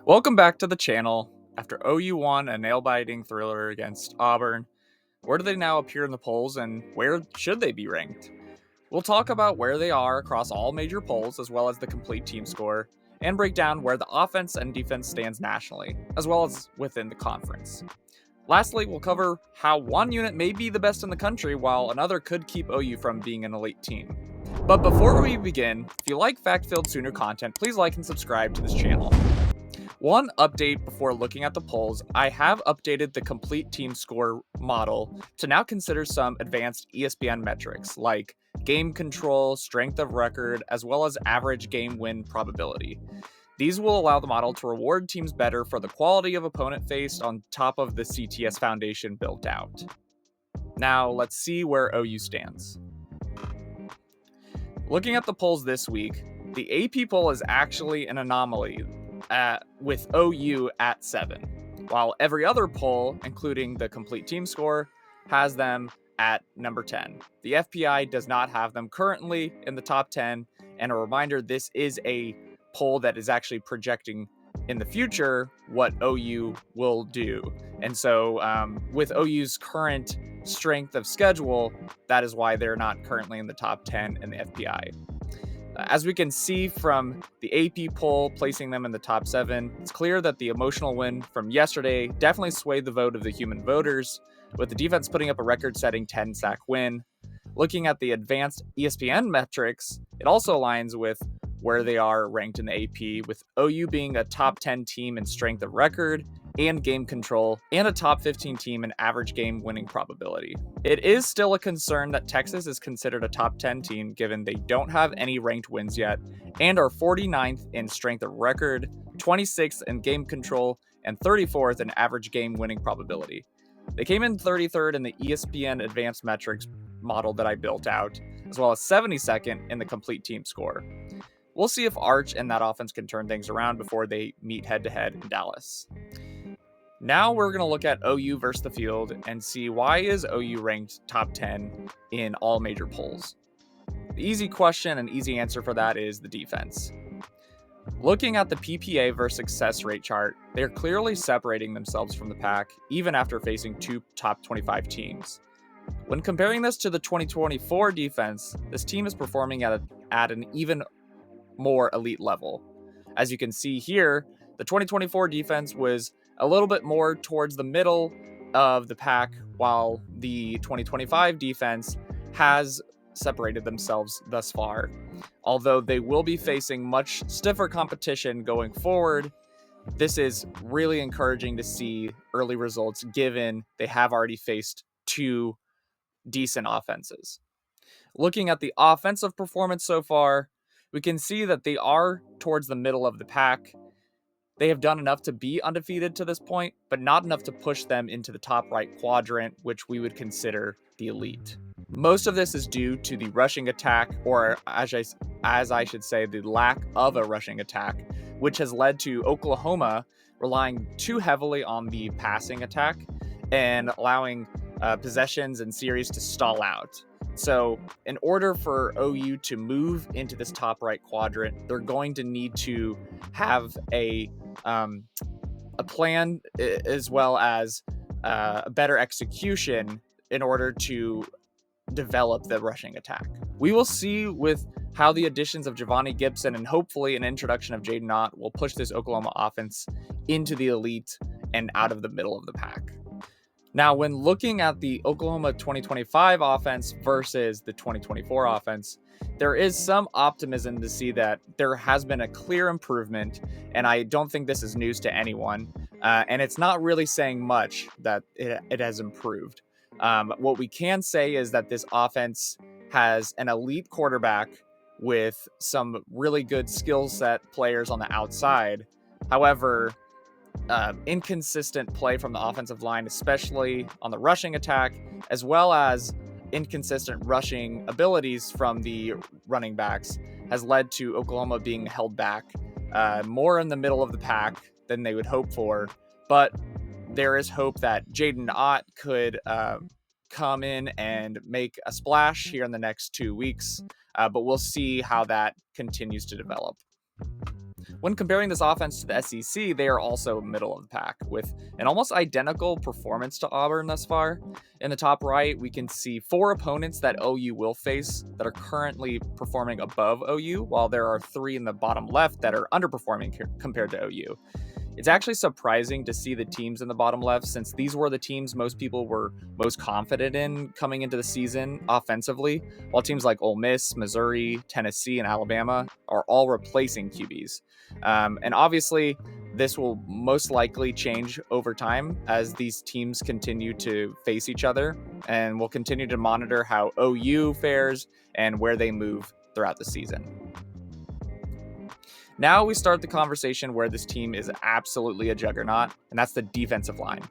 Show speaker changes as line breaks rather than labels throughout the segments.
Welcome back to the channel. After OU won a nail-biting thriller against Auburn, where do they now appear in the polls and where should they be ranked? We'll talk about where they are across all major polls as well as the complete team score, and break down where the offense and defense stands nationally, as well as within the conference. Lastly, we'll cover how one unit may be the best in the country while another could keep OU from being an elite team. But before we begin, if you like fact-filled Sooner content, please like and subscribe to this channel. One update before looking at the polls, I have updated the complete team score model to now consider some advanced ESPN metrics like game control, strength of record, as well as average game win probability. These will allow the model to reward teams better for the quality of opponent faced on top of the CTS foundation built out. Now, let's see where OU stands. Looking at the polls this week, the AP poll is actually an anomaly with OU at 7, while every other poll, including the complete team score, has them at number 10. The FPI does not have them currently in the top 10, and a reminder, this is a poll that is actually projecting in the future what OU will do. And so with OU's current strength of schedule, that is why they're not currently in the top 10 in the FPI. As we can see from the AP poll placing them in the top 7, it's clear that the emotional win from yesterday definitely swayed the vote of the human voters, with the defense putting up a record-setting 10-sack win. Looking at the advanced ESPN metrics, it also aligns with where they are ranked in the AP, with OU being a top 10 team in strength of record and game control, and a top 15 team in average game winning probability. It is still a concern that Texas is considered a top 10 team given they don't have any ranked wins yet, and are 49th in strength of record, 26th in game control, and 34th in average game winning probability. They came in 33rd in the ESPN advanced metrics model that I built out, as well as 72nd in the complete team score. We'll see if Arch and that offense can turn things around before they meet head-to-head in Dallas. Now we're going to look at OU versus the field and see why is OU ranked top 10 in all major polls. The easy question and easy answer for that is the defense. Looking at the PPA versus success rate chart, they are clearly separating themselves from the pack even after facing two top 25 teams. When comparing this to the 2024 defense, this team is performing at an even more elite level. As you can see here, the 2024 defense was a little bit more towards the middle of the pack, while the 2025 defense has separated themselves thus far. Although they will be facing much stiffer competition going forward, this is really encouraging to see early results given they have already faced two decent offenses. Looking at the offensive performance so far, we can see that they are towards the middle of the pack. They have done enough to be undefeated to this point, but not enough to push them into the top right quadrant, which we would consider the elite. Most of this is due to the rushing attack, or as I should say, the lack of a rushing attack, which has led to Oklahoma relying too heavily on the passing attack and allowing possessions and series to stall out. So in order for OU to move into this top right quadrant, they're going to need to have a plan as well as a better execution in order to develop the rushing attack. We will see with how the additions of Giovanni Gibson and hopefully an introduction of Jaden Ott will push this Oklahoma offense into the elite and out of the middle of the pack. Now, when looking at the Oklahoma 2025 offense versus the 2024 offense, there is some optimism to see that there has been a clear improvement, and I don't think this is news to anyone, and it's not really saying much that it has improved. What we can say is that this offense has an elite quarterback with some really good skill set players on the outside. However, inconsistent play from the offensive line, especially on the rushing attack, as well as inconsistent rushing abilities from the running backs, has led to Oklahoma being held back more in the middle of the pack than they would hope for. But there is hope that Jaden Ott could come in and make a splash here in the next 2 weeks, but we'll see how that continues to develop. When comparing this offense to the SEC, they are also middle of the pack, with an almost identical performance to Auburn thus far. In the top right, we can see 4 opponents that OU will face that are currently performing above OU, while there are 3 in the bottom left that are underperforming compared to OU. It's actually surprising to see the teams in the bottom left, since these were the teams most people were most confident in coming into the season offensively, while teams like Ole Miss, Missouri, Tennessee, and Alabama are all replacing QBs. And obviously, this will most likely change over time as these teams continue to face each other, and we'll continue to monitor how OU fares and where they move throughout the season. Now we start the conversation where this team is absolutely a juggernaut, and that's the defensive line.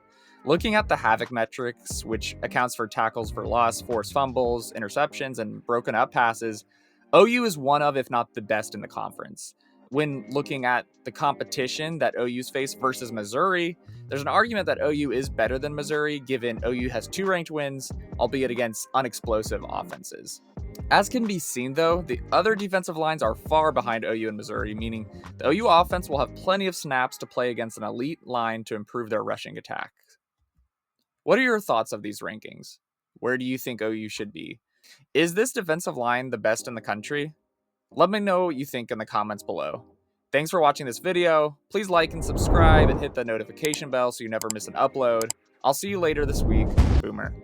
Looking at the Havoc metrics, which accounts for tackles for loss, forced fumbles, interceptions, and broken up passes, OU is one of, if not the best in the conference. When looking at the competition that OU's faced versus Missouri, there's an argument that OU is better than Missouri, given OU has 2 ranked wins, albeit against unexplosive offenses. As can be seen, though, the other defensive lines are far behind OU and Missouri, meaning the OU offense will have plenty of snaps to play against an elite line to improve their rushing attack. What are your thoughts of these rankings? Where do you think OU should be? Is this defensive line the best in the country? Let me know what you think in the comments below. Thanks for watching this video. Please like and subscribe and hit the notification bell so you never miss an upload. I'll see you later this week. Boomer.